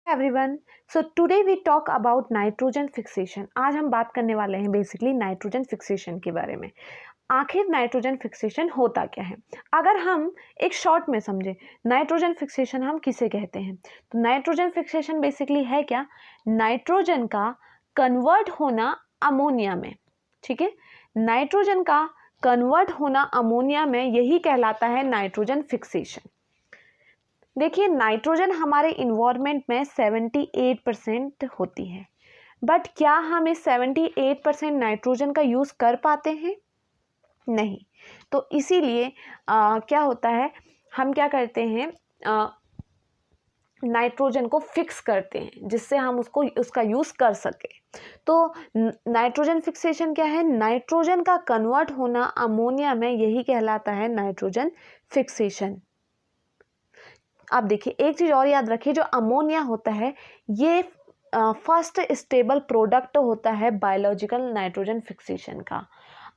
Everyone, so today we talk about nitrogen fixation. आज हम बात करने वाले हैं बेसिकली नाइट्रोजन फिक्सेशन के बारे में। आखिर नाइट्रोजन फिक्सेशन होता क्या है? अगर हम एक शॉर्ट में समझे, नाइट्रोजन फिक्सेशन हम किसे कहते हैं? तो नाइट्रोजन फिक्सेशन बेसिकली है क्या? नाइट्रोजन का कन्वर्ट होना अमोनिया में। ठीक है, नाइट्रोजन का कन्वर्ट होना अमोनिया में, यही कहलाता है नाइट्रोजन फिक्सेशन। देखिए, नाइट्रोजन हमारे इन्वायरमेंट में 78% होती है, बट क्या हम इस 78% नाइट्रोजन का यूज़ कर पाते हैं? नहीं। तो इसीलिए क्या होता है, हम क्या करते हैं, नाइट्रोजन को फिक्स करते हैं जिससे हम उसका यूज़ कर सकें। तो नाइट्रोजन फिक्सेशन क्या है? नाइट्रोजन का कन्वर्ट होना अमोनिया में, यही कहलाता है नाइट्रोजन फिक्सेशन। आप देखिए, एक चीज़ और याद रखिए, जो अमोनिया होता है ये फर्स्ट स्टेबल प्रोडक्ट होता है बायोलॉजिकल नाइट्रोजन फिक्सेशन का।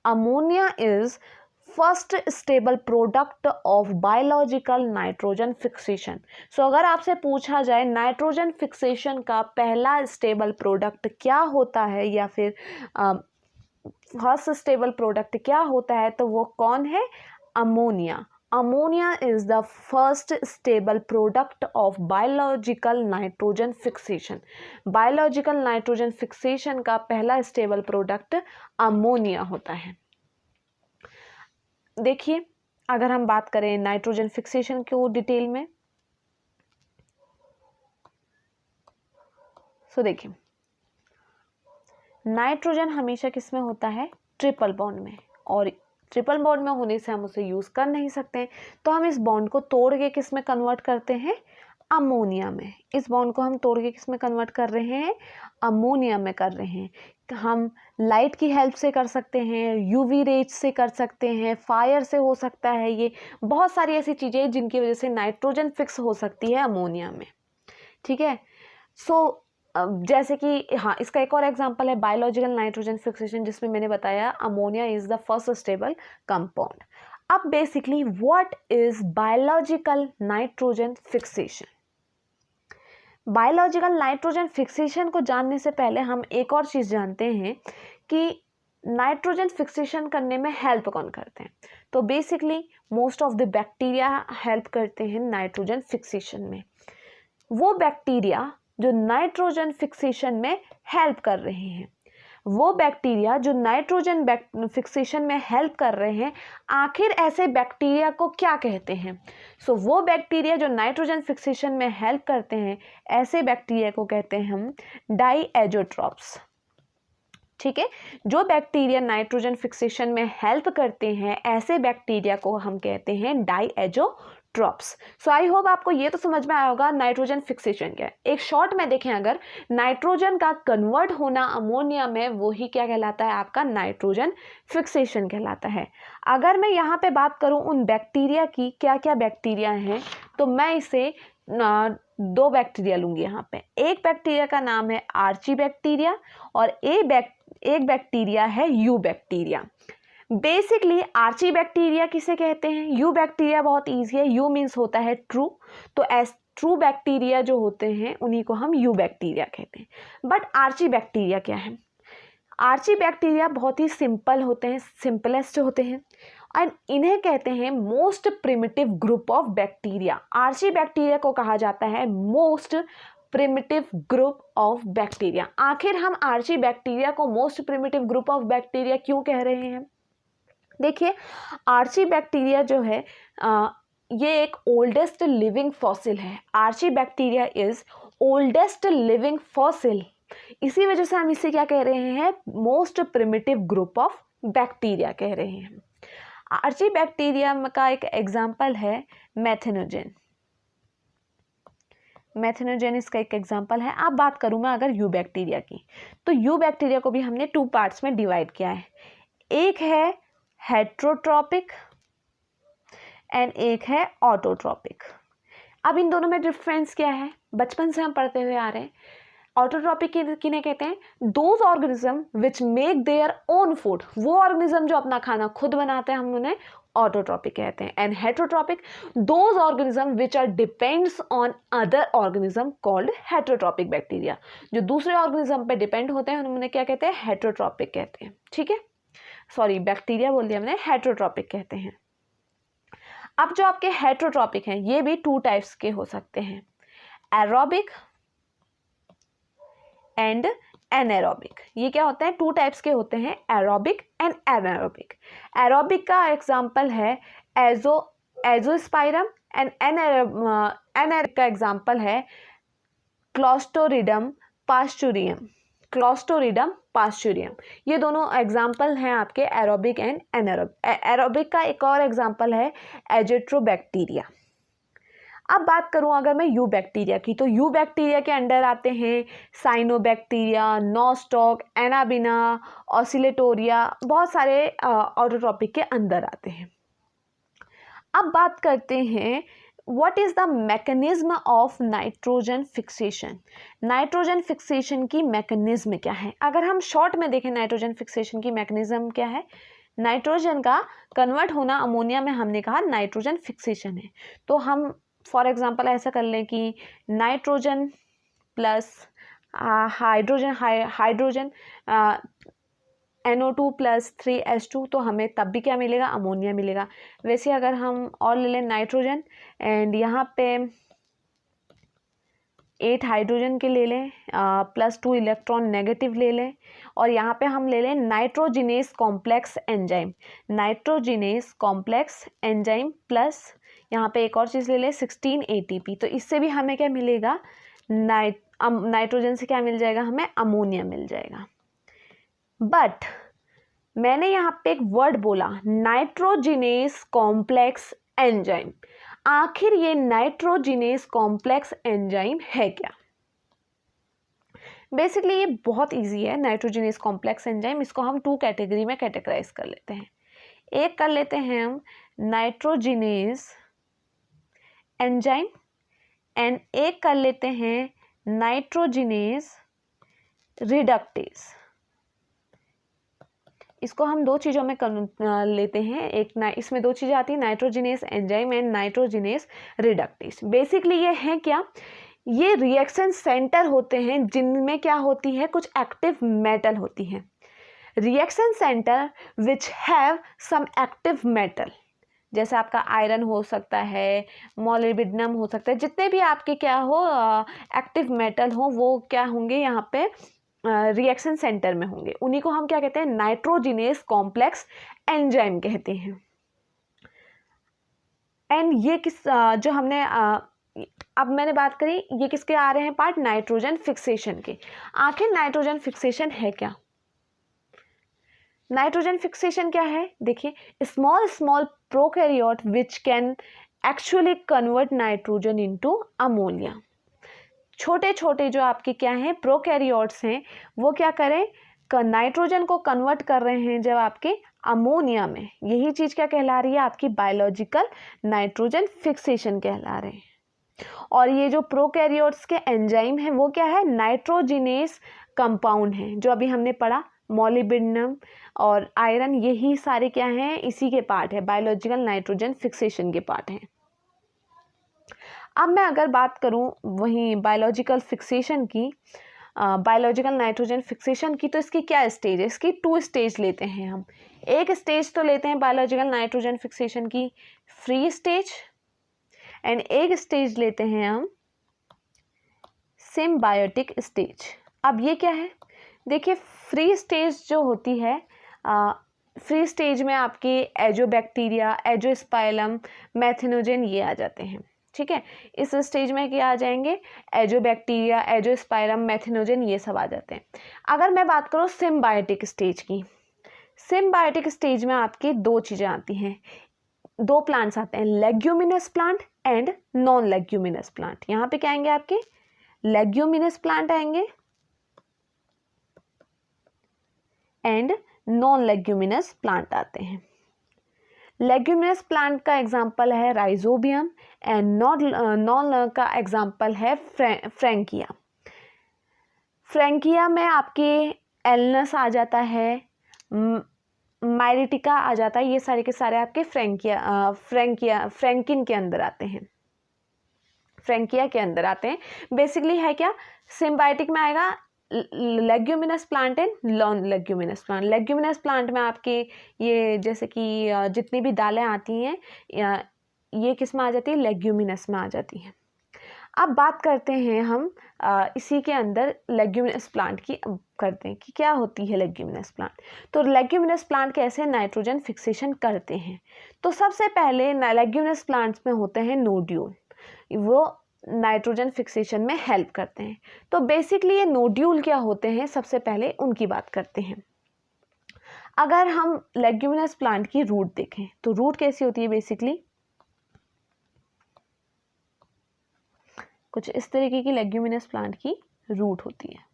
Ammonia is first stable product of biological nitrogen fixation. So अगर आपसे पूछा जाए नाइट्रोजन फिक्सेशन का पहला स्टेबल प्रोडक्ट क्या होता है, या फिर फर्स्ट स्टेबल प्रोडक्ट क्या होता है, तो वो कौन है? Ammonia. Ammonia is the first stable product of biological nitrogen fixation. Biological nitrogen fixation का पहला stable product अमोनिया होता है। देखिए, अगर हम बात करें नाइट्रोजन फिक्सेशन को डिटेल में, सो देखिए, नाइट्रोजन हमेशा किस में होता है? ट्रिपल बॉन्ड में, और ट्रिपल बॉन्ड में होने से हम उसे यूज़ कर नहीं सकते, तो हम इस बॉन्ड को तोड़ के किस में कन्वर्ट करते हैं? अमोनिया में। इस बॉन्ड को हम तोड़ के किस में कन्वर्ट कर रहे हैं? अमोनिया में कर रहे हैं। हम लाइट की हेल्प से कर सकते हैं, यूवी रेज से कर सकते हैं, फायर से हो सकता है, ये बहुत सारी ऐसी चीज़ें जिनकी वजह से नाइट्रोजन फिक्स हो सकती है अमोनिया में। ठीक है, सो जैसे कि हाँ, इसका एक और एग्जांपल है बायोलॉजिकल नाइट्रोजन फिक्सेशन, जिसमें मैंने बताया ammonia is the first stable compound. अब basically what is biological nitrogen fixation? Biological nitrogen fixation को जानने से पहले हम एक और चीज़ जानते हैं कि नाइट्रोजन फिक्सेशन करने में हेल्प कौन करते हैं। तो basically most of the bacteria help करते हैं नाइट्रोजन फिक्सेशन में। वो बैक्टीरिया जो नाइट्रोजन फिक्सेशन में हेल्प कर रहे हैं, वो बैक्टीरिया जो नाइट्रोजन फिक्सेशन में हेल्प कर रहे हैं, आखिर ऐसे बैक्टीरिया को क्या कहते हैं? सो वो बैक्टीरिया जो नाइट्रोजन फिक्सेशन में हेल्प करते हैं, ऐसे बैक्टीरिया को कहते हैं हम डाइएजोट्रॉप्स। ठीक है, जो बैक्टीरिया नाइट्रोजन फिक्सेशन में हेल्प करते हैं, ऐसे बैक्टीरिया को हम कहते हैं डाइएजोट्रॉप्स। सो आई होप आपको ये तो समझ में आया होगा नाइट्रोजन फिक्सेशन क्या है। एक शॉर्ट में देखें, अगर नाइट्रोजन का कन्वर्ट होना अमोनिया में, वही क्या कहलाता है? आपका नाइट्रोजन फिक्सेशन कहलाता है। अगर मैं यहाँ पे बात करूँ उन बैक्टीरिया की, क्या क्या बैक्टीरिया हैं, तो मैं इसे दो बैक्टीरिया लूंगी यहाँ पे। एक बैक्टीरिया का नाम है आर्ची बैक्टीरिया, और एक बैक्टीरिया है eubacteria. Basically archaebacteria किसे कहते हैं? यू बैक्टीरिया बहुत ईजी है, यू मीन्स होता है ट्रू, तो ट्रू बैक्टीरिया जो होते हैं उन्हीं को हम यू बैक्टीरिया कहते हैं। बट आर्ची बैक्टीरिया क्या है? आर्ची बैक्टीरिया बहुत ही सिंपल होते हैं, सिंपलेस्ट होते हैं, और इन्हें कहते हैं most primitive group of bacteria. Archaebacteria को कहा जाता है most primitive group of bacteria. आखिर हम आर्ची बैक्टीरिया को most primitive group of bacteria क्यों कह रहे हैं? देखिए, आर्ची बैक्टीरिया जो है ये एक ओल्डेस्ट लिविंग फॉसिल है। Archaebacteria is oldest living fossil, इसी वजह से हम इसे क्या कह रहे हैं? Most primitive group of bacteria कह रहे हैं। आर्ची बैक्टीरिया का एक एग्जाम्पल है मेथेनोजेन। मेथेनोजेन इसका एक एग्जाम्पल है। अब बात करूँ मैं अगर यू बैक्टीरिया की, तो यू बैक्टीरिया को भी हमने 2 पार्ट्स में डिवाइड किया है। एक है हेट्रोट्रॉपिक एंड एक है ऑटोट्रॉपिक। अब इन दोनों में डिफरेंस क्या है? बचपन से हम पढ़ते हुए आ रहे हैं। ऑटोट्रॉपिक किन्हें कहते हैं? Those organism which make their own food. वो ऑर्गेनिज्म जो अपना खाना खुद बनाते हैं, हम उन्हें ऑटोट्रॉपिक कहते हैं। And heterotrophic those organism which are depends on other organism called heterotrophic bacteria. जो दूसरे ऑर्गेनिज्म पे डिपेंड होते हैं उन्हें क्या कहते हैं, हेटरोट्रॉपिक कहते हैं। ठीक है, सॉरी बैक्टीरिया बोल दिया हमने, हेटरोट्रॉपिक कहते हैं। अब जो आपके हेटरोट्रॉपिक हैं ये भी 2 टाइप्स के हो सकते हैं, एरोबिक एंड एनारोबिक। ये क्या होते हैं, 2 टाइप्स के होते हैं, एरोबिक एंड एनारोबिक। एरोबिक का एग्जांपल है एजोस्पाइरम एंड एनारोबिक का एग्जांपल है क्लोस्टोरिडम पास्चुरियम। क्लोस्टोरिडम पास्चुरियम ये दोनों एग्जाम्पल हैं आपके एरोबिक एंड एनारोबिक। एरोबिक का एक और एग्जाम्पल है एजेट्रोबैक्टीरिया। अब बात करूं अगर मैं यू बैक्टीरिया की, तो यू बैक्टीरिया के अंडर आते हैं साइनोबैक्टीरिया, नॉस्टॉक, एनाबिना, ऑसिलेटोरिया, बहुत सारे ऑटोट्रॉपिक के अंदर आते हैं। अब बात करते हैं What is the mechanism of nitrogen fixation. Nitrogen fixation की मैकेनिज्म क्या है? अगर हम शॉर्ट में देखें नाइट्रोजन फिक्सेशन की मैकेनिज्म क्या है, नाइट्रोजन का कन्वर्ट होना अमोनिया में हमने कहा नाइट्रोजन फिक्सेशन है। तो हम फॉर एग्जांपल ऐसा कर लें कि nitrogen plus hydrogen NO2 + 3H2, तो हमें तब भी क्या मिलेगा, अमोनिया मिलेगा। वैसे अगर हम और ले लें नाइट्रोजन एंड यहाँ पे 8 हाइड्रोजन के ले लें, +2 इलेक्ट्रॉन नेगेटिव ले लें, और यहाँ पे हम ले लें nitrogenous complex enzyme, nitrogenous complex enzyme plus यहाँ पे एक और चीज़ ले लें 16 ATP, तो इससे भी हमें क्या मिलेगा, नाइट्रोजन से क्या मिल जाएगा, हमें अमोनिया मिल जाएगा। बट मैंने यहाँ पे एक वर्ड बोला नाइट्रोजिनेस कॉम्प्लेक्स एंजाइम। आखिर ये नाइट्रोजिनेस कॉम्प्लेक्स एंजाइम है क्या? बेसिकली ये बहुत इजी है नाइट्रोजिनेस कॉम्प्लेक्स एंजाइम। इसको हम 2 कैटेगरी में कैटेगराइज कर लेते हैं। एक कर लेते हैं हम नाइट्रोजिनेस एंजाइम एंड एक कर लेते हैं नाइट्रोजिनेस रिडक्टेस। इसको हम 2 चीज़ों में लेते हैं, एक इसमें 2 चीज़ें आती हैं, nitrogenous enzyme and nitrogenous reductase. Basically ये है क्या, ये रिएक्शन सेंटर होते हैं जिनमें क्या होती है, कुछ एक्टिव मेटल होती हैं। Reaction centre which have some active metal, जैसे आपका आयरन हो सकता है, मोलिब्डेनम हो सकता है, जितने भी आपके क्या हो एक्टिव मेटल हो वो क्या होंगे यहाँ पे रिएक्शन सेंटर में होंगे। उन्हीं को हम क्या कहते हैं, नाइट्रोजिनेस कॉम्प्लेक्स एंजाइम कहते हैं। एंड ये किस जो हमने अब मैंने बात करी, ये किसके आ रहे हैं पार्ट, नाइट्रोजन फिक्सेशन के। आखिर नाइट्रोजन फिक्सेशन है क्या? नाइट्रोजन फिक्सेशन क्या है, देखिए, small prokaryote which can actually convert nitrogen into ammonia. छोटे छोटे जो आपके क्या हैं प्रोकैरियोट्स हैं, वो क्या करें, नाइट्रोजन को कन्वर्ट कर रहे हैं जब आपके अमोनिया में। यही चीज़ क्या कहला रही है, आपकी बायोलॉजिकल नाइट्रोजन फिक्सेशन कहला रहे हैं। और ये जो प्रोकैरियोट्स के एंजाइम हैं वो क्या है, नाइट्रोजिनेस कंपाउंड हैं, जो अभी हमने पढ़ा, मोलिब्डेनम और आयरन, यही सारे क्या हैं, इसी के पार्ट है, बायोलॉजिकल नाइट्रोजन फिक्सेशन के पार्ट हैं। अब मैं अगर बात करूं वहीं बायोलॉजिकल फिक्सेशन की, बायोलॉजिकल नाइट्रोजन फिक्सेशन की, तो इसकी क्या स्टेज है, इसकी 2 स्टेज लेते हैं हम। एक स्टेज तो लेते हैं बायोलॉजिकल नाइट्रोजन फिक्सेशन की फ्री स्टेज, एंड एक स्टेज लेते हैं हम सिम्बायोटिक स्टेज। अब ये क्या है, देखिए, फ्री स्टेज जो होती है, फ्री स्टेज में आपके एजोबैक्टीरिया, एजोस्पाइलम, मैथिनोजेन ये आ जाते हैं। ठीक है, इस स्टेज में क्या आ जाएंगे, एजोबैक्टीरिया, एजोस्पाइलम, मैथिनोजेन ये सब आ जाते हैं। अगर मैं बात करूँ सिम्बायोटिक स्टेज की, सिम्बायोटिक स्टेज में आपकी 2 चीज़ें आती हैं, 2 प्लांट्स आते हैं, leguminous plant and non leguminous plant. यहाँ पे क्या आएंगे, आपके लेग्यूमिनस प्लांट आएंगे एंड नॉन लेग्यूमिनस प्लांट आते हैं। लेग्यूमिनस प्लांट का एग्जाम्पल है राइजोबियम एंड नॉन का एग्जाम्पल है फ्रैंकिया। फ्रैंकिया में आपके एलनस आ जाता है, मायरिटिका आ जाता है, ये सारे के सारे आपके फ्रैंकिन के अंदर आते हैं, फ्रैंकिया के अंदर आते हैं। बेसिकली है क्या, सिम्बायोटिक में आएगा leguminous plant and non leguminous plant. Leguminous plant में आपके ये जैसे कि जितनी भी दालें आती हैं ये किस में आ जाती है, लेग्यूमिनस में आ जाती हैं। अब बात करते हैं हम इसी के अंदर लेग्यूमिनस प्लांट की करते हैं कि क्या होती है लेग्यूमिनस प्लांट। तो लेग्यूमिनस प्लांट कैसे नाइट्रोजन फिक्सेशन करते हैं। तो सबसे पहले लेग्यूमिनस प्लांट्स में होते हैं नोड्यूल, वो नाइट्रोजन फिक्सेशन में हेल्प करते हैं। तो बेसिकली ये नोड्यूल क्या होते हैं, सबसे पहले उनकी बात करते हैं। अगर हम लेग्यूमिनस प्लांट की रूट देखें तो रूट कैसी होती है, बेसिकली कुछ इस तरीके की लेग्यूमिनस प्लांट की रूट होती है।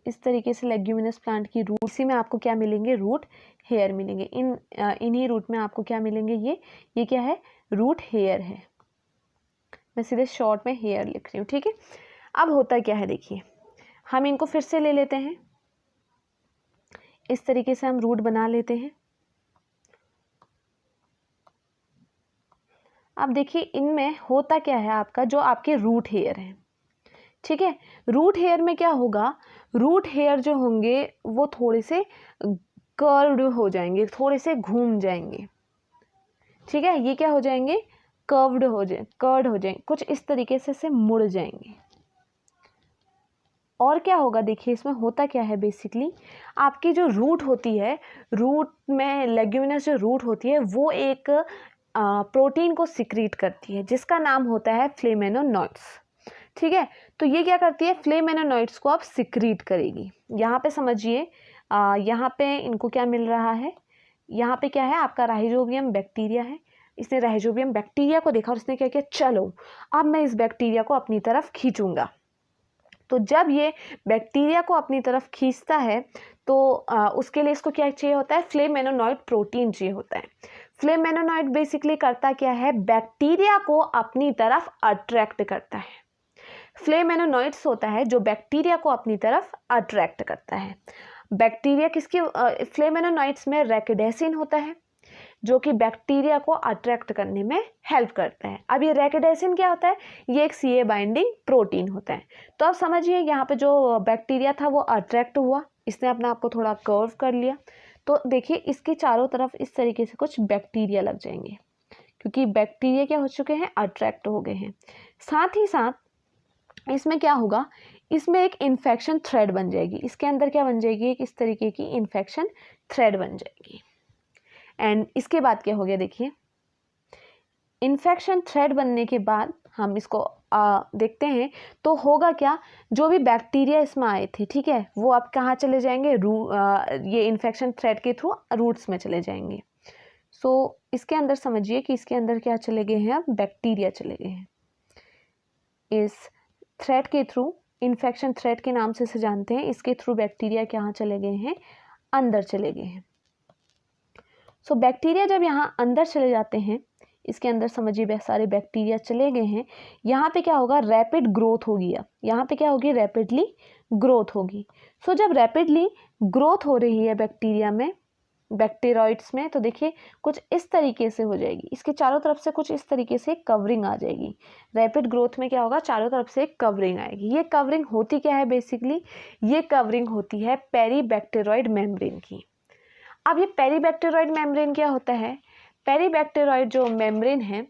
इस तरीके से लेग्यूमिनस प्लांट की रूट, इसी में आपको क्या मिलेंगे, रूट हेयर मिलेंगे। इन्हीं रूट में आपको क्या मिलेंगे, ये क्या है, रूट हेयर है। मैं सीधे शॉर्ट में हेयर लिख रही हूँ, ठीक है। अब होता क्या है, देखिए हम इनको फिर से ले लेते हैं, इस तरीके से हम रूट बना लेते हैं। अब देखिए इनमें होता क्या है, आपका जो आपके रूट हेयर है, ठीक है। रूट हेयर में क्या होगा, रूट हेयर जो होंगे वो थोड़े से कर्व्ड हो जाएंगे, थोड़े से घूम जाएंगे, ठीक है। ये क्या हो जाएंगे, कर्व्ड हो जाएंगे, कुछ इस तरीके से मुड़ जाएंगे। और क्या होगा, देखिए इसमें होता क्या है, बेसिकली आपकी जो रूट होती है, रूट में लेग्यूमिनस जो रूट होती है वो एक प्रोटीन को सिक्रीट करती है जिसका नाम होता है फ्लेमेनोनॉइड्स, ठीक है। तो ये क्या करती है, फ्लेमेनोनॉइड्स को अब सिक्रीट करेगी। यहाँ पे समझिए, यहाँ पे इनको क्या मिल रहा है, यहाँ पे क्या है, आपका राइजोबियम बैक्टीरिया है। इसने राइजोबियम बैक्टीरिया को देखा और इसने क्या किया, चलो अब मैं इस बैक्टीरिया को अपनी तरफ खींचूंगा। तो जब ये बैक्टीरिया को अपनी तरफ खींचता है तो उसके लिए इसको क्या चाहिए होता है, फ्लेमेनोनॉइड प्रोटीन चाहिए होता है। फ्लेमेनोनॉइड बेसिकली करता क्या है, बैक्टीरिया को अपनी तरफ अट्रैक्ट करता है। फ्लेमेनोनॉइड्स होता है जो बैक्टीरिया को अपनी तरफ अट्रैक्ट करता है। बैक्टीरिया किसकी, फ्लेमेनोनॉइड्स में रैकिडेसिन होता है जो कि बैक्टीरिया को अट्रैक्ट करने में हेल्प करता है। अब ये रैकिडेसिन क्या होता है, ये एक सीए बाइंडिंग प्रोटीन होता है। तो अब समझिए यहाँ पे जो बैक्टीरिया था वो अट्रैक्ट हुआ, इसने अपने आप को थोड़ा कर्व कर लिया। तो देखिए इसके चारों तरफ इस तरीके से कुछ बैक्टीरिया लग जाएंगे क्योंकि बैक्टीरिया क्या हो चुके हैं, अट्रैक्ट हो गए हैं। साथ ही साथ इसमें क्या होगा, इसमें एक इन्फेक्शन थ्रेड बन जाएगी। इसके अंदर क्या बन जाएगी, एक इस तरीके की इन्फेक्शन थ्रेड बन जाएगी। एंड इसके बाद क्या हो गया, देखिए इन्फेक्शन थ्रेड बनने के बाद हम इसको देखते हैं तो होगा क्या, जो भी बैक्टीरिया इसमें आए थे, ठीक है, वो अब कहाँ चले जाएंगे, ये इन्फेक्शन थ्रेड के थ्रू रूट्स में चले जाएंगे। सो इसके अंदर समझिए कि इसके अंदर क्या चले गए हैं, अब बैक्टीरिया चले गए हैं। इस थ्रेड के थ्रू, इन्फेक्शन थ्रेड के नाम से इसे जानते हैं, इसके थ्रू बैक्टीरिया कहाँ चले गए हैं, अंदर चले गए हैं। सो बैक्टीरिया जब यहाँ अंदर चले जाते हैं, इसके अंदर समझिए बहुत सारे बैक्टीरिया चले गए हैं, यहाँ पे क्या होगा, रैपिड ग्रोथ होगी। अब यहाँ पे क्या होगी, रैपिडली ग्रोथ होगी। सो जब रैपिडली ग्रोथ हो रही है बैक्टीरिया में, बैक्टीरियोइड्स में, तो देखिए कुछ इस तरीके से हो जाएगी, इसके चारों तरफ से कुछ इस तरीके से कवरिंग आ जाएगी। रैपिड ग्रोथ में क्या होगा, चारों तरफ से कवरिंग आएगी। ये कवरिंग होती क्या है, बेसिकली ये कवरिंग होती है पेरीबैक्टीरियोइड मेम्ब्रेन की। अब ये पेरीबैक्टीरियोइड मेम्ब्रेन क्या होता है, पेरीबैक्टीरियोइड जो मेम्ब्रेन है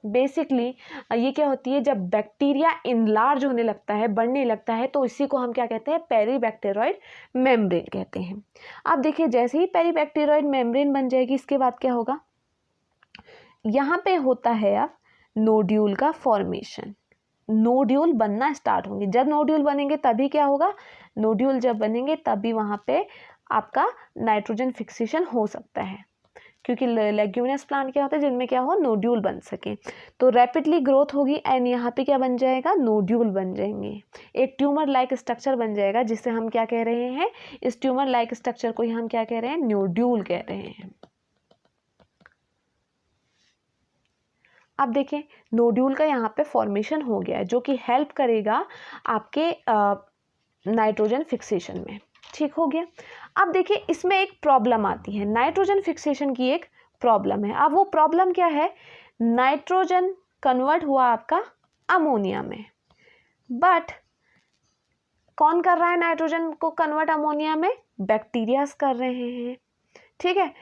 बेसिकली ये क्या होती है, जब बैक्टीरिया इनलार्ज होने लगता है, बढ़ने लगता है, तो इसी को हम क्या कहते हैं, पेरीबैक्टीरियोइड मेम्ब्रेन कहते हैं। अब देखिए जैसे ही पेरीबैक्टीरियोइड मेम्ब्रेन बन जाएगी, इसके बाद क्या होगा, यहाँ पे होता है अब नोड्यूल का फॉर्मेशन। नोड्यूल बनना स्टार्ट होंगे, जब नोड्यूल बनेंगे तभी क्या होगा, नोड्यूल जब बनेंगे तभी वहाँ पे आपका नाइट्रोजन फिक्सेशन हो सकता है, क्योंकि लेग्यूमिनस प्लांट क्या होता है जिनमें क्या हो, नोड्यूल बन सके। तो रैपिडली ग्रोथ होगी एंड यहाँ पे क्या बन जाएगा, नोड्यूल बन जाएंगे, एक ट्यूमर लाइक स्ट्रक्चर बन जाएगा, जिससे हम क्या कह रहे हैं, इस ट्यूमर लाइक स्ट्रक्चर को ही हम क्या कह रहे हैं, नोड्यूल कह रहे हैं। अब देखिए नोड्यूल का यहाँ पे फॉर्मेशन हो गया है जो कि हेल्प करेगा आपके नाइट्रोजन फिक्सेशन में। ठीक हो गया। अब देखिए इसमें एक प्रॉब्लम आती है, नाइट्रोजन फिक्सेशन की एक प्रॉब्लम है। अब वो प्रॉब्लम क्या है, नाइट्रोजन कन्वर्ट हुआ आपका अमोनिया में, बट कौन कर रहा है नाइट्रोजन को कन्वर्ट अमोनिया में, बैक्टीरियाज कर रहे हैं। ठीक है,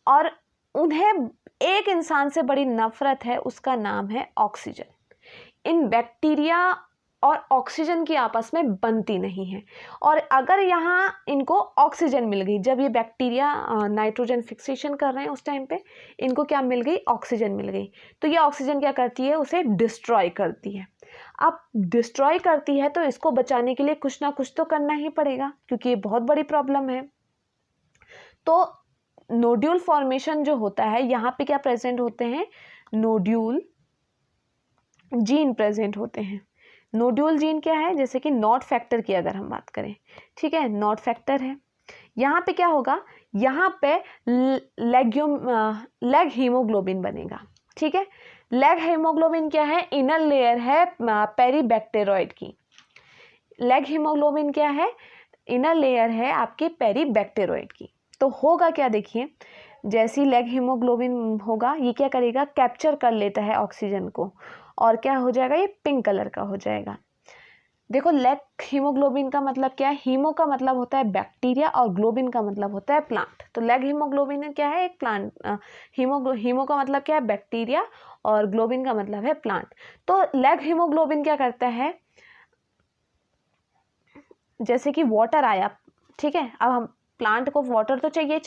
और उन्हें एक इंसान से बड़ी नफरत है, उसका नाम है ऑक्सीजन। इन बैक्टीरिया और ऑक्सीजन की आपस में बनती नहीं है, और अगर यहाँ इनको ऑक्सीजन मिल गई, जब ये बैक्टीरिया नाइट्रोजन फिक्सेशन कर रहे हैं उस टाइम पे इनको क्या मिल गई, ऑक्सीजन मिल गई, तो ये ऑक्सीजन क्या करती है, उसे डिस्ट्रॉय करती है। अब डिस्ट्रॉय करती है तो इसको बचाने के लिए कुछ ना कुछ तो करना ही पड़ेगा, क्योंकि ये बहुत बड़ी प्रॉब्लम है। तो नोड्यूल फॉर्मेशन जो होता है, यहाँ पे क्या प्रेजेंट होते हैं, नोड्यूल जीन प्रेजेंट होते हैं। नोड्यूल जीन क्या है, जैसे कि नॉट फैक्टर की अगर हम बात करें, ठीक है, नॉट फैक्टर है। यहाँ पे क्या होगा, यहाँ पे लेग हीमोग्लोबिन बनेगा। ठीक है, लेग हीमोग्लोबिन क्या है, इनर लेयर है पेरीबैक्टेरॉइड की। लेग हीमोग्लोबिन क्या है, इनर लेयर है आपके पेरीबैक्टेरॉइड की। तो होगा क्या, देखिए जैसी लेग हीमोग्लोबिन होगा, ये क्या करेगा, कैप्चर कर लेता है ऑक्सीजन को, और क्या हो जाएगा, ये पिंक कलर का हो जाएगा। देखो लेग हीमोग्लोबिन का मतलब क्या है, हीमो का मतलब होता है बैक्टीरिया और ग्लोबिन का मतलब होता है प्लांट। तो लेग हीमोग्लोबिन क्या है, एक प्लांट। हीमो का मतलब क्या है, बैक्टीरिया, और ग्लोबिन का मतलब है प्लांट। तो लेग हीमोग्लोबिन क्या करता है, जैसे कि वाटर आया, ठीक है, अब हम प्लांट को वाटर तो चाहिए,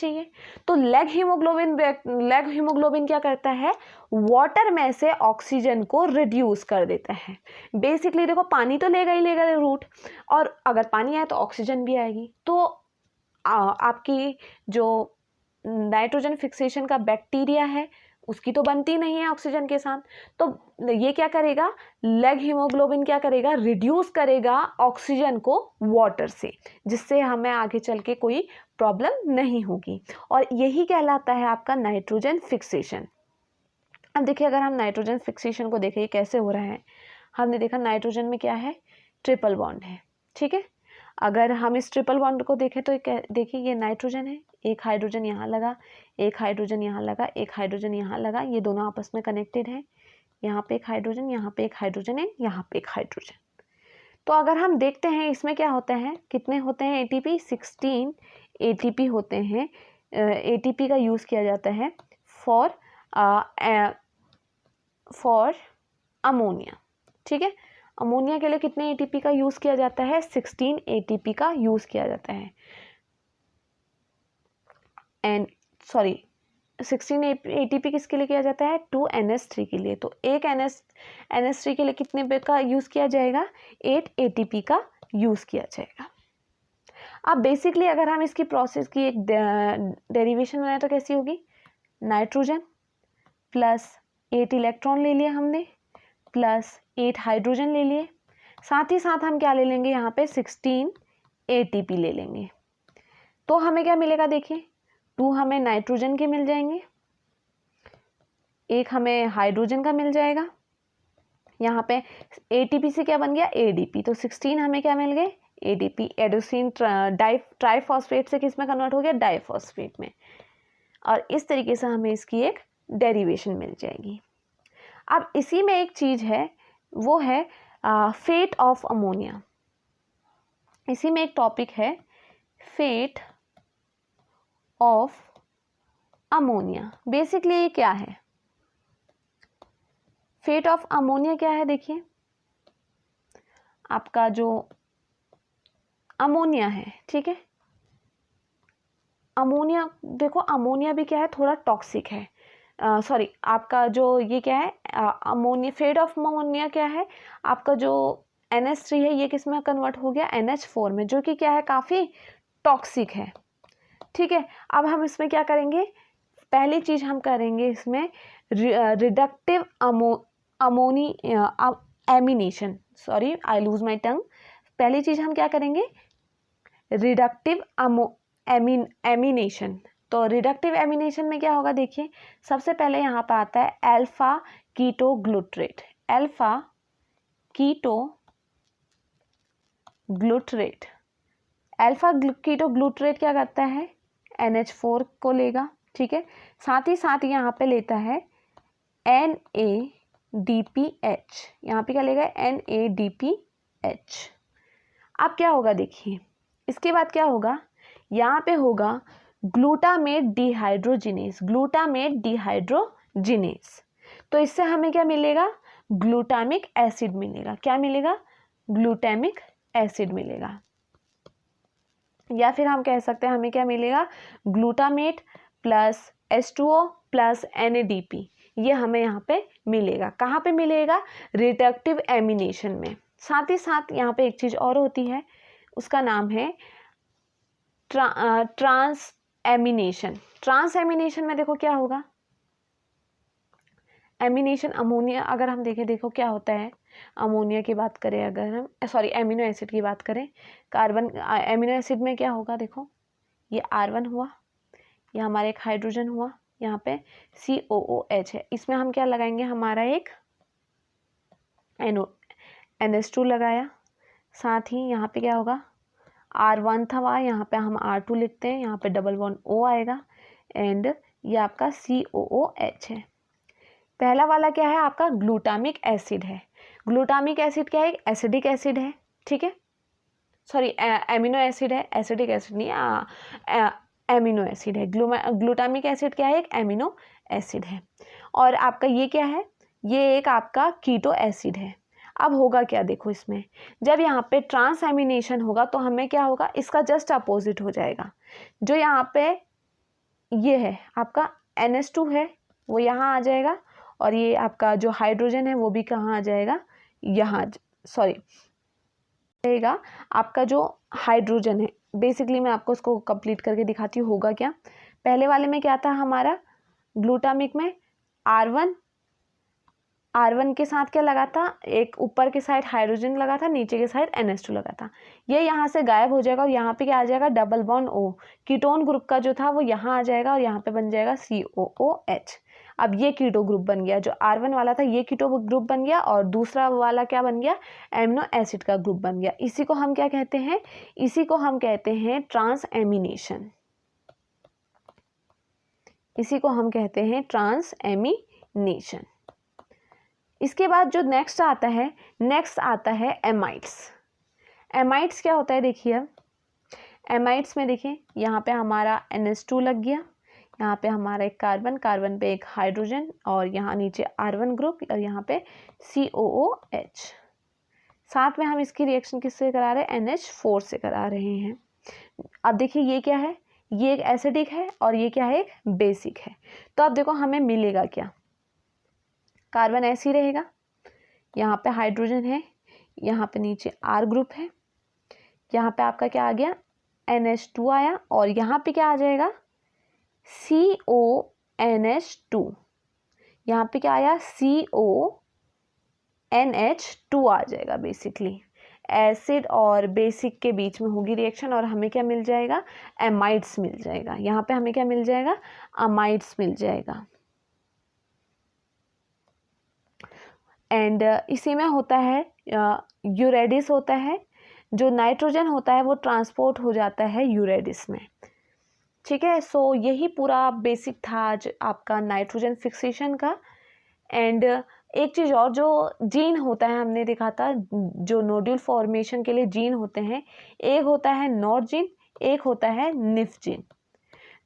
तो लेग हीमोग्लोबिन क्या करता है, वाटर में से ऑक्सीजन को रिड्यूस कर देता है। बेसिकली देखो पानी तो लेगा ही लेगा रूट, और अगर पानी आए तो ऑक्सीजन भी आएगी। तो आपकी जो नाइट्रोजन फिक्सेशन का बैक्टीरिया है उसकी तो बनती नहीं है ऑक्सीजन के साथ, तो ये क्या करेगा, लेग हीमोग्लोबिन क्या करेगा, रिड्यूस करेगा ऑक्सीजन को वाटर से, जिससे हमें आगे चल के कोई प्रॉब्लम नहीं होगी, और यही कहलाता है आपका नाइट्रोजन फिक्सेशन। अब देखिए अगर हम नाइट्रोजन फिक्सेशन को देखें कैसे हो रहा है, हमने देखा नाइट्रोजन में क्या है, ट्रिपल बॉन्ड है। ठीक है, अगर हम इस ट्रिपल बॉन्ड को देखें तो देखिए ये नाइट्रोजन है, एक हाइड्रोजन यहाँ लगा, एक हाइड्रोजन यहाँ लगा, एक हाइड्रोजन यहाँ लगा, ये दोनों आपस में कनेक्टेड है। यहाँ पे एक हाइड्रोजन, यहाँ पे एक हाइड्रोजन है, यहाँ पे एक हाइड्रोजन। तो अगर हम देखते हैं इसमें क्या होता है, कितने होते हैं एटीपी, 16 एटीपी होते हैं। एटीपी का यूज़ किया जाता है फॉर अमोनिया। ठीक है, अमोनिया के लिए कितने एटीपी का यूज़ किया जाता है, 16 एटीपी का यूज़ किया जाता है। एंड 16 एटीपी किसके लिए किया जाता है, 2NH3 के लिए। तो एक NH3 के लिए कितने पे का यूज़ किया जाएगा, 8 एटीपी का यूज़ किया जाएगा। अब बेसिकली अगर हम इसकी प्रोसेस की एक डेरिवेशन बनाए तो कैसी होगी, नाइट्रोजन प्लस 8 इलेक्ट्रॉन ले लिए हमने, प्लस 8 हाइड्रोजन ले लिए, साथ ही साथ हम क्या ले लेंगे, यहाँ पे 16 एटीपी ले लेंगे। तो हमें क्या मिलेगा, देखिए 2 हमें नाइट्रोजन के मिल जाएंगे, एक हमें हाइड्रोजन का मिल जाएगा। यहाँ पे एटीपी से क्या बन गया, एडीपी। तो 16 हमें क्या मिल गए, एडीपी, एडोसिन ट्राइफॉस्फेट से किस में कन्वर्ट हो गया, डाइफॉस्फेट में। और इस तरीके से हमें इसकी एक डेरिवेशन मिल जाएगी। अब इसी में एक चीज़ है, वो है फेट ऑफ अमोनिया। इसी में एक टॉपिक है फेट ऑफ अमोनिया। बेसिकली ये क्या है, फेट ऑफ अमोनिया क्या है, देखिए आपका जो अमोनिया है, ठीक है, अमोनिया देखो, अमोनिया भी क्या है, थोड़ा टॉक्सिक है। आपका जो ये क्या है, अमोनिया, फेट ऑफ अमोनिया क्या है, आपका जो NH3 है ये किस में कन्वर्ट हो गया, NH4 में, जो कि क्या है, काफ़ी टॉक्सिक है। ठीक है, अब हम इसमें क्या करेंगे, पहली चीज़ हम करेंगे इसमें reductive amination, sorry I lose my tongue. पहली चीज़ हम क्या करेंगे, रिडक्टिव एमिनेशन। तो रिडक्टिव एमिनेशन में क्या होगा, देखिए सबसे पहले यहाँ पर आता है alpha keto glutarate, alpha keto glutarate. Alpha keto glutarate क्या करता है, NH4 को लेगा, ठीक है, साथ ही साथ यहाँ पे लेता है NADPH, यहाँ पे क्या लेगा, NADPH। अब क्या होगा देखिए, इसके बाद क्या होगा, यहाँ पे होगा ग्लूटामेट डिहाइड्रोजिनेस, ग्लूटामेट डिहाइड्रोजिनेस। तो इससे हमें क्या मिलेगा, ग्लूटामिक एसिड मिलेगा। क्या मिलेगा, ग्लूटामिक एसिड मिलेगा। या फिर हम कह सकते हैं हमें क्या मिलेगा, glutamate plus H2O plus NADP, ये हमें यहाँ पे मिलेगा। कहाँ पे मिलेगा, रिडक्टिव एमिनेशन में। साथ ही साथ यहाँ पे एक चीज़ और होती है, उसका नाम है ट्रांस एमिनेशन। ट्रांस एमिनेशन में देखो क्या होगा, एमिनेशन अमोनिया, अगर हम देखें, देखो क्या होता है, अमोनिया की बात करें, अगर हम सॉरी एमिनो एसिड की बात करें, कार्बन एमिनो एसिड में क्या होगा, देखो ये R1 हुआ, ये हमारा एक हाइड्रोजन हुआ, यहाँ पे COOH है, इसमें हम क्या लगाएंगे, हमारा एक NH2 लगाया, साथ ही यहाँ पे क्या होगा, R1 था वहाँ, यहाँ पे हम R2 लिखते हैं, यहाँ पे डबल बॉन्ड O आएगा, एंड ये आपका COOH है। पहला वाला क्या है, आपका ग्लूटामिक एसिड है। ग्लूटामिक एसिड क्या है, एसिडिक एसिड है, ठीक है, सॉरी एमिनो एसिड है, एसिडिक एसिड नहीं, एमिनो एसिड है। ग्लूटामिक एसिड क्या है, एक एमिनो एसिड है। और आपका ये क्या है, ये एक आपका कीटो एसिड है। अब होगा क्या, देखो इसमें जब यहाँ पे ट्रांस एमिनेशन होगा तो हमें क्या होगा, इसका जस्ट अपोजिट हो जाएगा। जो यहाँ पे ये है आपका NH2 है, वो यहाँ आ जाएगा, और ये आपका जो हाइड्रोजन है वो भी कहाँ आ जाएगा, यहाँ, सॉरी रहेगा आपका जो हाइड्रोजन है। बेसिकली मैं आपको उसको कंप्लीट करके दिखाती हूँ होगा क्या। पहले वाले में क्या था हमारा, ग्लूटामिक में R1 के साथ क्या लगा था, एक ऊपर के साइड हाइड्रोजन लगा था, नीचे के साइड NH2 लगा था। ये यहाँ से गायब हो जाएगा और यहाँ पे क्या आ जाएगा, double bond O, ketone group का जो था वो यहाँ आ जाएगा और यहाँ पे बन जाएगा COOH। अब ये कीटो ग्रुप बन गया, जो R1 वाला था ये कीटो ग्रुप बन गया, और दूसरा वाला क्या बन गया, एमिनो एसिड का ग्रुप बन गया। इसी को हम क्या कहते हैं, इसी को हम कहते हैं ट्रांस एमिनेशन, इसी को हम कहते हैं ट्रांस एमिनेशन। इसके बाद जो नेक्स्ट आता है एमाइड्स। एमाइड्स क्या होता है, देखिए अब एमाइड्स में देखिए यहाँ पे हमारा NH2 लग गया, यहाँ पे हमारा एक कार्बन पे एक हाइड्रोजन, और यहाँ नीचे R1 ग्रुप, और यहाँ पे COOH। साथ में हम इसकी रिएक्शन किससे करा रहे हैं, NH4 से करा रहे हैं। अब देखिए ये क्या है, ये एक एसिडिक है और ये क्या है, एक बेसिक है। तो अब देखो हमें मिलेगा क्या, कार्बन ऐसे ही रहेगा, यहाँ पे हाइड्रोजन है, यहाँ पे नीचे R ग्रुप है, यहाँ पे आपका क्या आ गया, NH2 आया, और यहाँ पे क्या आ जाएगा, CONH2, यहाँ पे क्या आया, CONH2 आ जाएगा। बेसिकली एसिड और बेसिक के बीच में होगी रिएक्शन, और हमें क्या मिल जाएगा, एमाइड्स मिल जाएगा। यहाँ पे हमें क्या मिल जाएगा, अमाइड्स मिल जाएगा। एंड इसी में होता है यूरेडिस होता है, जो नाइट्रोजन होता है वो ट्रांसपोर्ट हो जाता है यूरेडिस में, ठीक है। सो यही पूरा बेसिक था आज आपका नाइट्रोजन फिक्सेशन का। एंड एक चीज़ और, जो जीन होता है हमने देखा था, जो नोड्यूल फॉर्मेशन के लिए जीन होते हैं, एक होता है नॉड जीन, एक होता है निफ जीन।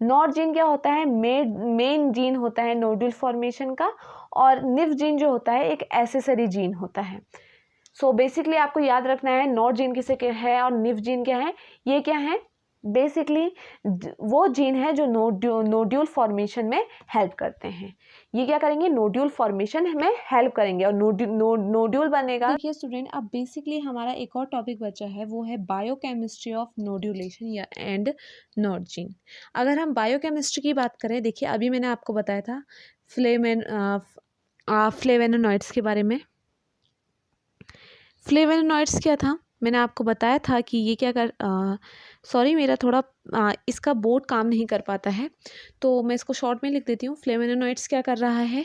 नॉड जीन क्या होता है, मेन जीन होता है नोड्यूल फॉर्मेशन का, और निफ जीन जो होता है एक एसेसरी जीन होता है। सो बेसिकली आपको याद रखना है नॉड जीन किसे क्या है और निफ जीन क्या है। ये क्या है, बेसिकली वो जीन है जो नोड्यूल फॉर्मेशन में हेल्प करते हैं। ये क्या करेंगे, नोड्यूल फॉर्मेशन में हेल्प करेंगे और नोड्यूल बनेगा। देखिए स्टूडेंट, अब बेसिकली हमारा एक और टॉपिक बचा है, वो है बायोकेमिस्ट्री ऑफ नोड्यूलेशन या एंड नॉड जीन। अगर हम बायोकेमिस्ट्री की बात करें, देखिए अभी मैंने आपको बताया था फ्लेवेनोनॉइड्स के बारे में। फ्लेवेनोनॉइड्स क्या था, मैंने आपको बताया था कि ये क्या सॉरी मेरा थोड़ा इसका बोर्ड काम नहीं कर पाता है, तो मैं इसको शॉर्ट में लिख देती हूँ। फ्लेवेनोनॉइड्स क्या कर रहा है,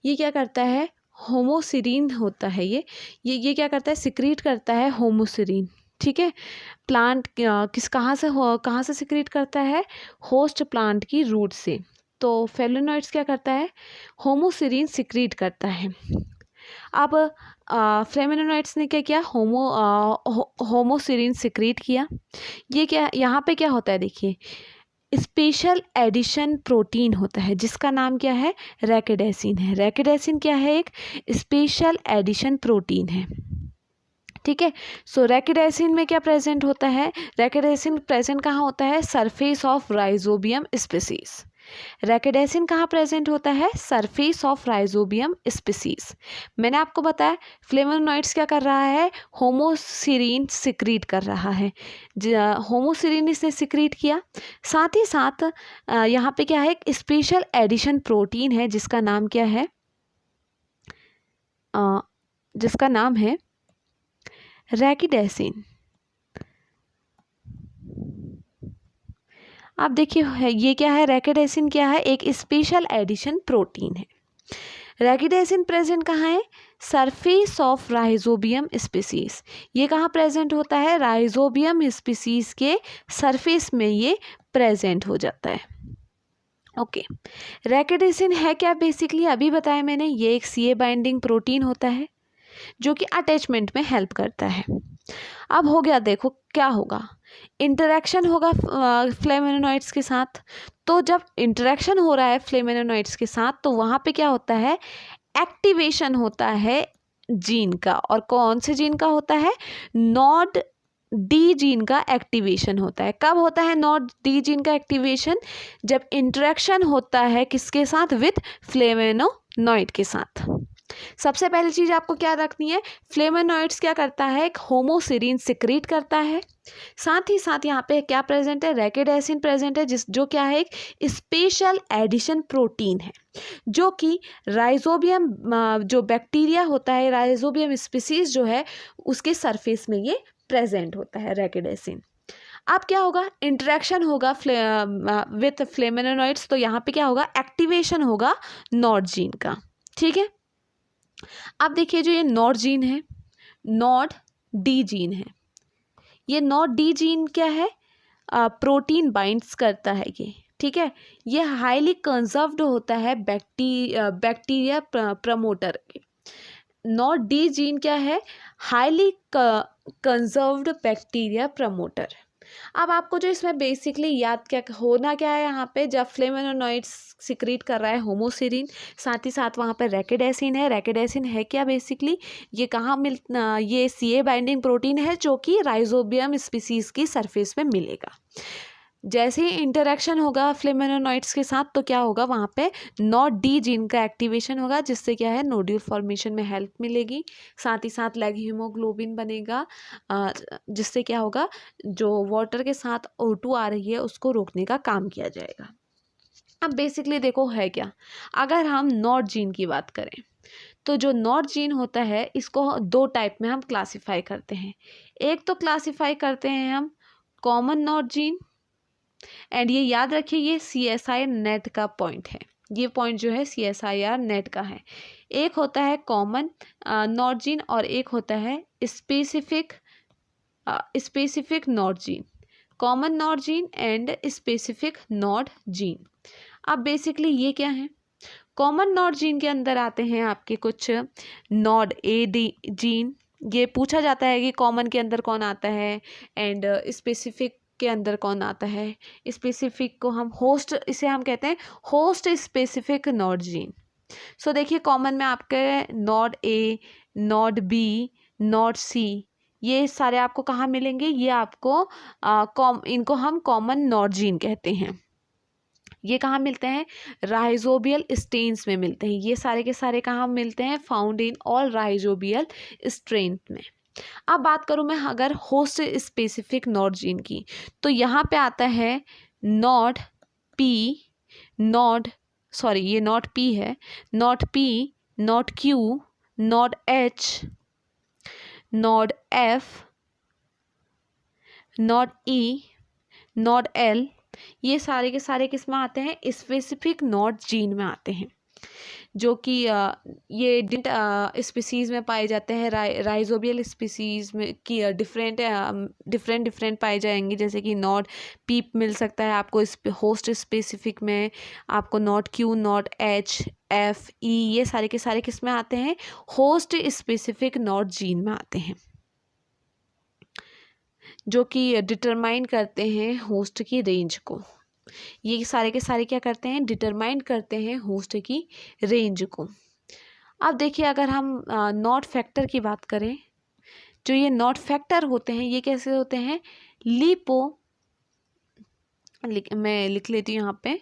ये क्या करता है, होमोसिरीन होता है ये क्या करता है, सिक्रीट करता है होमोसिरीन। ठीक है, प्लांट कहाँ से सिक्रीट करता है, होस्ट प्लांट की रूट से। तो फ्लेवोनॉइड्स क्या करता है, होमोसिरीन सिक्रीट करता है। अब फ्लेवोनॉइड्स ने क्या किया, होमोसिरीन सिक्रीट किया। ये क्या, यहाँ पे क्या होता है देखिए, स्पेशल एडिशन प्रोटीन होता है जिसका नाम क्या है, रैपिडेसिन है। रैपिडेसिन क्या है, एक स्पेशल एडिशन प्रोटीन है। ठीक है, सो रैपिडेसिन में क्या प्रेजेंट होता है, रैपिडेसिन प्रेजेंट कहाँ होता है, सरफेस ऑफ राइजोबियम स्पीसीज। रैपिडेसिन कहाँ प्रेजेंट होता है, सरफेस ऑफ राइजोबियम स्पीसीज। मैंने आपको बताया फ्लेवोनॉइड्स क्या कर रहा है, होमोसिरीन सिक्रीट कर रहा है। होमोसिरीन इसने सिक्रीट किया, साथ ही साथ यहाँ पे क्या है, एक स्पेशल एडिशन प्रोटीन है जिसका नाम क्या है, जिसका नाम है रैपिडेसिन। आप देखिए ये क्या है, रैपिडेसिन क्या है, एक स्पेशल एडिशन प्रोटीन है। रैपिडेसिन प्रेजेंट कहाँ है, सरफेस ऑफ राइजोबियम स्पीसीज। ये कहाँ प्रेजेंट होता है, राइजोबियम स्पीसीज के सरफेस में ये प्रेजेंट हो जाता है। ओके, रैपिडेसिन है क्या, बेसिकली अभी बताया मैंने, ये एक CA बाइंडिंग प्रोटीन होता है जो कि अटैचमेंट में हेल्प करता है। अब हो गया, देखो क्या होगा, इंटरेक्शन होगा फ्लेवोनॉइड्स के साथ। तो जब इंटरेक्शन हो रहा है फ्लेवोनॉइड्स के साथ तो वहाँ पे क्या होता है, एक्टिवेशन होता है जीन का। और कौन से जीन का होता है, NOD जीन का एक्टिवेशन होता है। कब होता है NOD जीन का एक्टिवेशन, जब इंटरेक्शन होता है किसके साथ, विथ फ्लेवोनॉइड के साथ। सबसे पहली चीज़ आपको क्या रखनी है, फ्लेवोनॉइड्स क्या करता है, एक होमोसिरीन सिक्रीट करता है। साथ ही साथ यहाँ पे क्या प्रेजेंट है, रैपिडेसिन प्रेजेंट है, जो क्या है, एक स्पेशल एडिशन प्रोटीन है जो कि राइजोबियम जो बैक्टीरिया होता है, राइजोबियम स्पीसीज जो है उसके सरफेस में ये प्रेजेंट होता है रैपिडेसिन। अब क्या होगा, इंटरेक्शन होगा विथ फ्लेवोनॉइड्स, तो यहाँ पे क्या होगा, एक्टिवेशन होगा NOD जीन का। ठीक है, अब देखिए जो ये NOD जीन है, NOD जीन है, ये NOD जीन क्या है, प्रोटीन बाइंड्स करता है ये। ठीक है, ये हाईली कंजर्व्ड होता है बैक्टीरिया प्रमोटर के। NOD जीन क्या है, हाईली कंजर्व्ड बैक्टीरिया प्रमोटर। अब आपको जो इसमें बेसिकली याद क्या होना क्या है, यहाँ पे जब फ्लेवोनॉइड्स सिक्रीट कर रहा है होमोसिरीन, साथ ही साथ वहाँ पे रैपिडेसिन है। रैपिडेसिन है क्या, बेसिकली ये ये CA बाइंडिंग प्रोटीन है जो कि राइजोबियम स्पीसीज की सरफेस में मिलेगा। जैसे ही इंटरेक्शन होगा फ्लेवोनॉइड्स के साथ तो क्या होगा, वहाँ पे NOD जीन का एक्टिवेशन होगा जिससे क्या है, नोड्यूल फॉर्मेशन में हेल्प मिलेगी। साथ ही साथ लैग हीमोग्लोबिन बनेगा जिससे क्या होगा, जो वाटर के साथ O2 आ रही है उसको रोकने का काम किया जाएगा। अब बेसिकली देखो है क्या, अगर हम NOD जीन की बात करें तो जो NOD जीन होता है इसको 2 टाइप में हम क्लासीफाई करते हैं। एक तो क्लासीफाई करते हैं हम कॉमन NOD जीन, एंड ये याद रखिए ये CSI नेट का पॉइंट है, ये पॉइंट जो है CSIR नेट का है। एक होता है कॉमन NOD जीन और एक होता है specific NOD gene, common NOD gene and specific NOD gene. अब बेसिकली ये क्या है, कॉमन NOD जीन के अंदर आते हैं आपके कुछ NOD-A जीन। ये पूछा जाता है कि कॉमन के अंदर कौन आता है एंड स्पेसिफिक के अंदर कौन आता है। स्पेसिफिक को हम होस्ट, इसे हम कहते हैं होस्ट स्पेसिफिक NOD जीन। सो देखिए कॉमन में आपके NOD-A, NOD-B, NOD-C ये सारे आपको कहाँ मिलेंगे, ये आपको इनको हम कॉमन NOD जीन कहते हैं। ये कहाँ मिलते हैं, राइजोबियल स्टेन्स में मिलते हैं। ये सारे के सारे कहाँ मिलते हैं, फाउंड इन ऑल राइजोबियल स्ट्रेन में। अब बात करूँ मैं अगर होस्ट स्पेसिफिक NOD जीन की, तो यहाँ पे आता है NOD-P, ये NOD-P है, NOD-P, NOD-Q, NOD-H, NOD-F, NOD-E, NOD-L, ये सारे के सारे किस में आते हैं, स्पेसिफिक NOD जीन में आते हैं। जो कि ये स्पीसीज़ में पाए जाते हैं। राइजोबियल स्पीसीज़ में की डिफरेंट पाए जाएंगे, जैसे कि नॉट पीप मिल सकता है आपको इस होस्ट स्पेसिफिक में, आपको not Q, not H, F, E, ये सारे के सारे किस में आते हैं? होस्ट स्पेसिफिक नॉट जीन में आते हैं, जो कि डिटरमाइन करते हैं होस्ट की रेंज को। ये सारे के सारे क्या करते हैं? डिटरमाइन करते हैं होस्ट की रेंज को। अब देखिए, अगर हम नॉट फैक्टर की बात करें, जो ये नॉट फैक्टर होते हैं ये कैसे होते हैं? मैं लिख लेती हूँ यहाँ पे,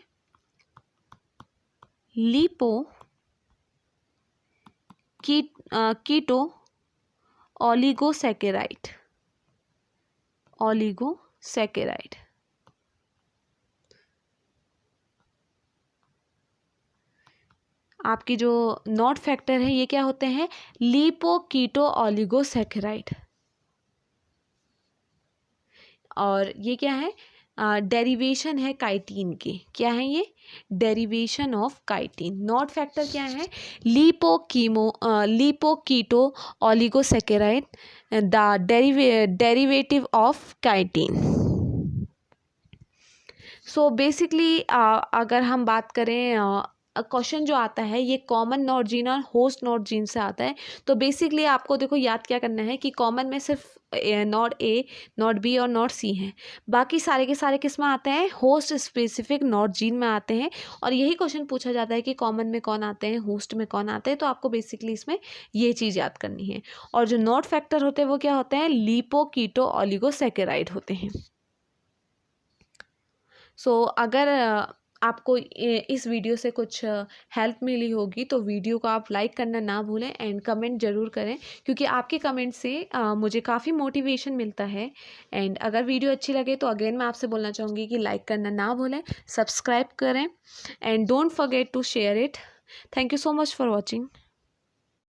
कीटो ओलिगोसैकेराइड। आपकी जो नॉट फैक्टर है ये क्या होते हैं? Lipo chito oligosaccharide. और ये क्या है? डेरिवेशन है काइटिन की। क्या है ये? Derivation of chitin. Nod factor क्या है? Lipo chito oligosaccharide, the derivative of chitin. So basically अगर हम बात करें, क्वेश्चन जो आता है ये कॉमन नॉट जीन और होस्ट नॉट जीन से आता है। तो बेसिकली आपको देखो याद क्या करना है कि कॉमन में सिर्फ नॉट ए, नॉट बी और नॉट सी हैं, बाकी सारे के सारे किस में आते हैं? होस्ट स्पेसिफिक नॉट जीन में आते हैं। और यही क्वेश्चन पूछा जाता है कि कॉमन में कौन आते हैं, होस्ट में कौन आते हैं। तो आपको बेसिकली इसमें ये चीज़ याद करनी है। और जो नॉट फैक्टर होते हैं वो क्या होते हैं? लिपो कीटो ओलिगोसैकेराइड होते हैं। सो अगर आपको इस वीडियो से कुछ हेल्प मिली होगी तो वीडियो को आप लाइक करना ना भूलें एंड कमेंट ज़रूर करें, क्योंकि आपके कमेंट से मुझे काफ़ी मोटिवेशन मिलता है। एंड अगर वीडियो अच्छी लगे तो अगेन मैं आपसे बोलना चाहूँगी कि लाइक करना ना भूलें, सब्सक्राइब करें and don't forget to share it. Thank you so much for watching.